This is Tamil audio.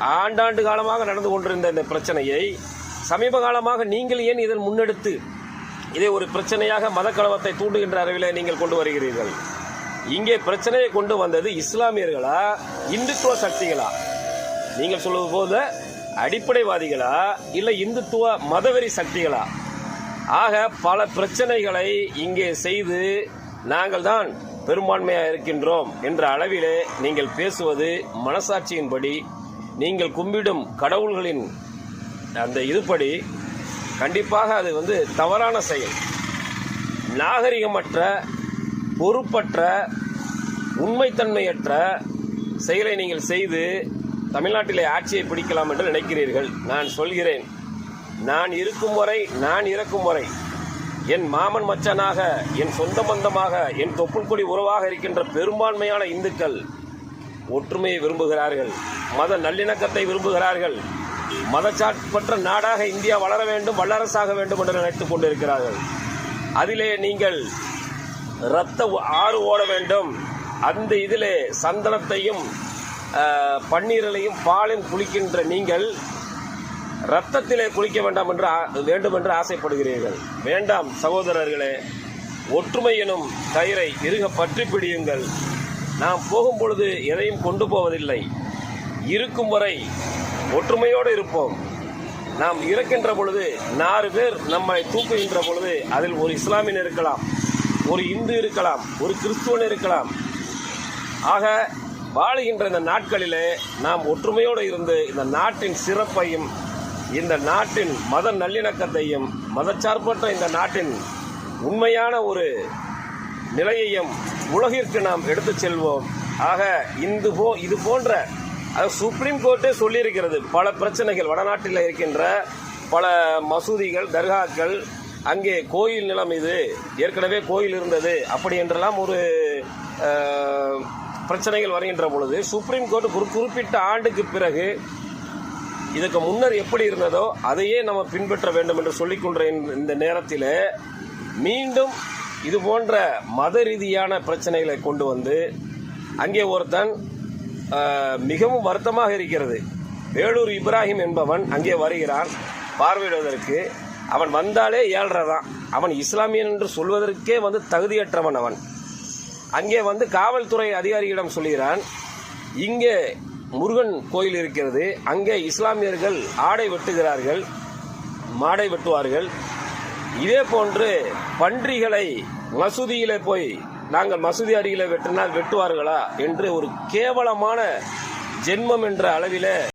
ஆண்டாண்டு காலமாக நடந்து கொண்டிருந்த இந்த பிரச்சனையை சமீப காலமாக நீங்கள் ஏன் இதில் முன்னெடுத்து இதை ஒரு பிரச்சனையாக மதக்கலவத்தை தூண்டுகின்ற அளவிலே நீங்கள் கொண்டு வருகிறீர்கள்? இங்கே பிரச்சனையை கொண்டு வந்தது இஸ்லாமியர்களா, இந்துத்துவ சக்திகளா? நீங்கள் சொல்வது போல அடிப்படைவாதிகளா இல்லை இந்துத்துவ மதவெறி சக்திகளா? ஆக பல பிரச்சனைகளை இங்கே செய்து நாங்கள் தான் பெரும்பான்மையாக இருக்கின்றோம் என்ற அளவிலே நீங்கள் பேசுவது மனசாட்சியின்படி, நீங்கள் கும்பிடும் கடவுள்களின் அந்த இதுபடி கண்டிப்பாக அது தவறான செயல். நாகரிகமற்ற, பொறுப்பற்ற, உண்மைத்தன்மையற்ற செயலை நீங்கள் செய்து தமிழ்நாட்டிலே ஆட்சியை பிடிக்கலாம் என்று நினைக்கிறீர்கள். நான் சொல்கிறேன், நான் இருக்கும் வரை, நான் இறக்கும் வரை என் மாமன் மச்சனாக, என் சொந்த பந்தமாக, என் தொப்புள் கொடி உறவாக இருக்கின்ற பெரும்பான்மையான இந்துக்கள் ஒற்றுமையை விரும்புகிறார்கள், மத நல்லிணக்கத்தை விரும்புகிறார்கள், மதச்சார்பற்ற நாடாக இந்தியா வளர வேண்டும், வல்லரசாக வேண்டும் என்று நினைத்துக் கொண்டிருக்கிறார்கள். அதிலே நீங்கள் இரத்த ஆறு ஓட வேண்டும், அந்த இதிலே சந்தனத்தையும் பன்னீரிலையும் பாலில் குளிக்கின்ற நீங்கள் இரத்தத்திலே குளிக்க வேண்டும் என்று ஆசைப்படுகிறீர்கள். வேண்டாம் சகோதரர்களே, ஒற்றுமை எனும் கயிறை இறுக பற்றி பிடியுங்கள். நாம் போகும் பொழுது எதையும் கொண்டு போவதில்லை. இருக்கும் வரை ஒற்றுமையோடு இருப்போம். நாம் இறக்கின்ற பொழுது 4 பேர் நம்மை தூக்குகின்ற பொழுது அதில் ஒரு இஸ்லாமியன் இருக்கலாம், ஒரு இந்து இருக்கலாம், ஒரு கிறிஸ்துவன் இருக்கலாம். ஆக வாழுகின்ற இந்த நாட்களிலே நாம் ஒற்றுமையோடு இருந்து இந்த நாட்டின் சிறப்பையும், இந்த நாட்டின் மத நல்லிணக்கத்தையும், மதச்சார்பற்ற இந்த நாட்டின் உண்மையான ஒரு நிலையையும் உலகிற்கு நாம் எடுத்துச் செல்வோம். ஆக இது போன்ற சுப்ரீம் கோர்ட்டே சொல்லியிருக்கிறது, பல பிரச்சனைகள் வடநாட்டில் இருக்கின்ற பல மசூதிகள், தர்காக்கள், அங்கே கோயில் நிலம், இது ஏற்கனவே கோயில் இருந்தது அப்படி என்றெல்லாம் ஒரு பிரச்சனைகள் வருகின்ற பொழுது சுப்ரீம் கோர்ட் ஒரு குறிப்பிட்ட ஆண்டுக்கு பிறகு இதுக்கு முன்னர் எப்படி இருந்ததோ அதையே நம்ம பின்பற்ற வேண்டும் என்று சொல்லிக்கொண்ட இந்த நேரத்தில் மீண்டும் இது போன்ற மத ரீதியான பிரச்சனைகளை கொண்டு வந்து அங்கே ஒருத்தன் மிகவும் வருத்தமாக இருக்கிறது. வேலூர் இப்ராஹிம் என்பவன் அங்கே வருகிறான் பார்வையிடுவதற்கு. அவன் வந்தாலே 7.5 தான். அவன் இஸ்லாமியன் என்று சொல்வதற்கே தகுதியற்றவன். அவன் அங்கே காவல்துறை அதிகாரியிடம் சொல்கிறான், இங்கே முருகன் கோயில் இருக்கிறது, அங்கே இஸ்லாமியர்கள் ஆடை வெட்டுகிறார்கள், மாடை வெட்டுவார்கள், இதே போன்று பன்றிகளை மசூதியிலே போய் நாங்கள் மசூதி அருகிலே வெட்டினால் வெட்டுவார்களா என்று ஒரு கேவலமான ஜென்மம் என்ற அளவிலே